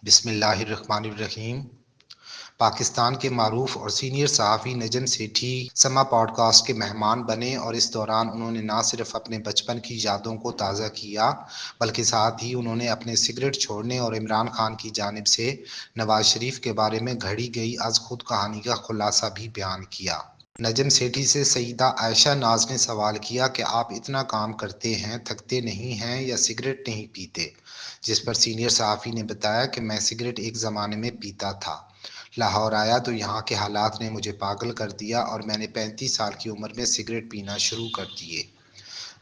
بسم اللہ الرحمن الرحیم۔ پاکستان کے معروف اور سینئر صحافی نجم سیٹھی سما پوڈ کاسٹ کے مہمان بنے اور اس دوران انہوں نے نہ صرف اپنے بچپن کی یادوں کو تازہ کیا بلکہ ساتھ ہی انہوں نے اپنے سگریٹ چھوڑنے اور عمران خان کی جانب سے نواز شریف کے بارے میں گھڑی گئی از خود کہانی کا خلاصہ بھی بیان کیا۔ نجم سیٹھی سے سیدہ عائشہ ناز نے سوال کیا کہ آپ اتنا کام کرتے ہیں، تھکتے نہیں ہیں یا سگریٹ نہیں پیتے؟ جس پر سینئر صحافی نے بتایا کہ میں سگریٹ ایک زمانے میں پیتا تھا، لاہور آیا تو یہاں کے حالات نے مجھے پاگل کر دیا اور میں نے 35 سال کی عمر میں سگریٹ پینا شروع کر دیے۔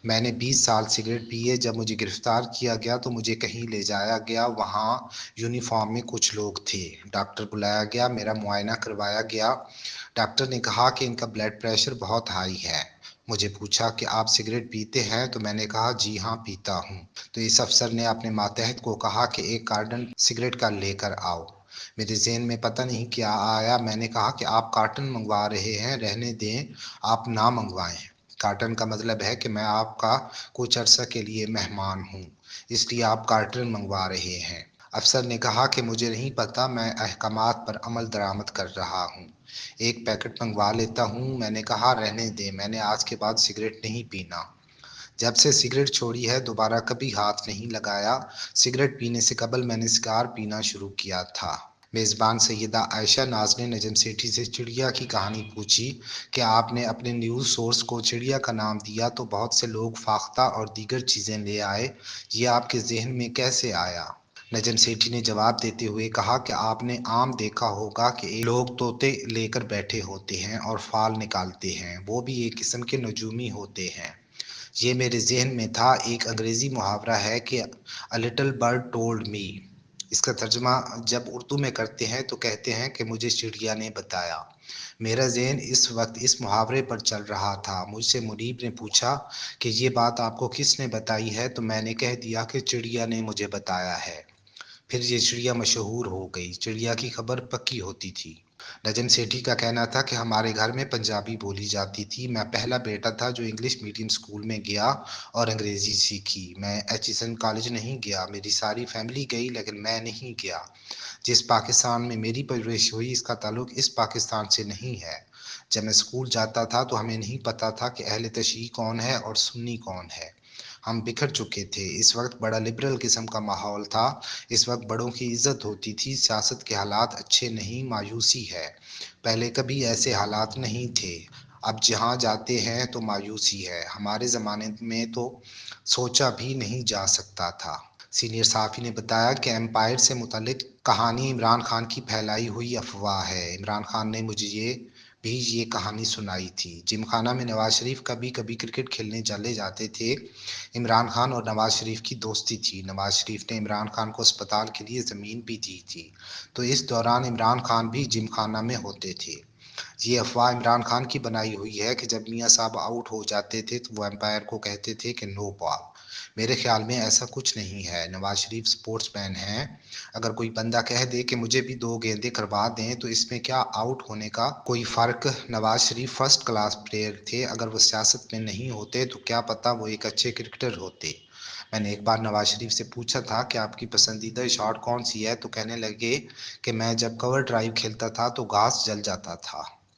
میں نے 20 سال سگریٹ پیے۔ جب مجھے گرفتار کیا گیا تو مجھے کہیں لے جایا گیا، وہاں یونیفارم میں کچھ لوگ تھے، ڈاکٹر بلایا گیا، میرا معائنہ کروایا گیا۔ ڈاکٹر نے کہا کہ ان کا بلڈ پریشر بہت ہائی ہے۔ مجھے پوچھا کہ آپ سگریٹ پیتے ہیں؟ تو میں نے کہا جی ہاں پیتا ہوں۔ تو اس افسر نے اپنے ماتحت کو کہا کہ ایک کارٹن سگریٹ کا لے کر آؤ۔ میرے ذہن میں پتہ نہیں کیا آیا، میں نے کہا کہ آپ کارٹن منگوا رہے ہیں، رہنے دیں، آپ نہ منگوائیں۔ کارٹن کا مطلب ہے کہ میں آپ کا کچھ عرصہ کے لیے مہمان ہوں، اس لیے آپ کارٹن منگوا رہے ہیں۔ افسر نے کہا کہ مجھے نہیں پتا، میں احکامات پر عمل درآمد کر رہا ہوں، ایک پیکٹ منگوا لیتا ہوں۔ میں نے کہا رہنے دیں، میں نے آج کے بعد سگریٹ نہیں پینا۔ جب سے سگریٹ چھوڑی ہے دوبارہ کبھی ہاتھ نہیں لگایا۔ سگریٹ پینے سے قبل میں نے سگار پینا شروع کیا تھا۔ میزبان سیدہ عائشہ ناز نے نجم سیٹھی سے چڑیا کی کہانی پوچھی کہ آپ نے اپنے نیوز سورس کو چڑیا کا نام دیا تو بہت سے لوگ فاختہ اور دیگر چیزیں لے آئے، یہ آپ کے ذہن میں کیسے آیا؟ نجم سیٹھی نے جواب دیتے ہوئے کہا کہ آپ نے عام دیکھا ہوگا کہ لوگ طوطے لے کر بیٹھے ہوتے ہیں اور فال نکالتے ہیں، وہ بھی ایک قسم کے نجومی ہوتے ہیں۔ یہ میرے ذہن میں تھا۔ ایک انگریزی محاورہ ہے کہ A little bird told me۔ اس کا ترجمہ جب اردو میں کرتے ہیں تو کہتے ہیں کہ مجھے چڑیا نے بتایا۔ میرا ذہن اس وقت اس محاورے پر چل رہا تھا۔ مجھ سے منیب نے پوچھا کہ یہ بات آپ کو کس نے بتائی ہے؟ تو میں نے کہہ دیا کہ چڑیا نے مجھے بتایا ہے۔ پھر یہ چڑیا مشہور ہو گئی۔ چڑیا کی خبر پکی ہوتی تھی۔ نجم سیٹھی کا کہنا تھا کہ ہمارے گھر میں پنجابی بولی جاتی تھی۔ میں پہلا بیٹا تھا جو انگلش میڈیم اسکول میں گیا اور انگریزی سیکھی۔ میں ایچیسن کالج نہیں گیا، میری ساری فیملی گئی لیکن میں نہیں گیا۔ جس پاکستان میں میری پرورش ہوئی اس کا تعلق اس پاکستان سے نہیں ہے۔ جب میں اسکول جاتا تھا تو ہمیں نہیں پتا تھا کہ اہل تشیع کون ہے اور سنی کون ہے۔ ہم بکھر چکے تھے۔ اس وقت بڑا لبرل قسم کا ماحول تھا۔ اس وقت بڑوں کی عزت ہوتی تھی۔ سیاست کے حالات اچھے نہیں، مایوسی ہے۔ پہلے کبھی ایسے حالات نہیں تھے، اب جہاں جاتے ہیں تو مایوسی ہے۔ ہمارے زمانے میں تو سوچا بھی نہیں جا سکتا تھا۔ سینئر صحافی نے بتایا کہ ایمپائر سے متعلق کہانی عمران خان کی پھیلائی ہوئی افواہ ہے۔ عمران خان نے مجھے بھی یہ کہانی سنائی تھی۔ جم خانہ میں نواز شریف کبھی کبھی کرکٹ کھیلنے چلے جاتے تھے۔ عمران خان اور نواز شریف کی دوستی تھی۔ نواز شریف نے عمران خان کو اسپتال کے لیے زمین بھی دی تھی، تو اس دوران عمران خان بھی جم خانہ میں ہوتے تھے۔ یہ افواہ عمران خان کی بنائی ہوئی ہے کہ جب میاں صاحب آؤٹ ہو جاتے تھے تو وہ امپائر کو کہتے تھے کہ نو بال۔ میرے خیال میں ایسا کچھ نہیں ہے۔ نواز شریف سپورٹس مین ہیں، اگر کوئی بندہ کہہ دے کہ مجھے بھی 2 گیندیں کروا دیں تو اس میں کیا آؤٹ ہونے کا کوئی فرق؟ Nawaz Sharif first class player تھے، اگر وہ سیاست میں نہیں ہوتے تو کیا پتہ وہ ایک اچھے کرکٹر ہوتے۔ میں نے ایک بار نواز شریف سے پوچھا تھا کہ آپ کی پسندیدہ شاٹ کون سی ہے، تو کہنے لگے کہ میں جب کور ڈرائیو کھیلتا تھا تو گھاس جل جاتا تھا۔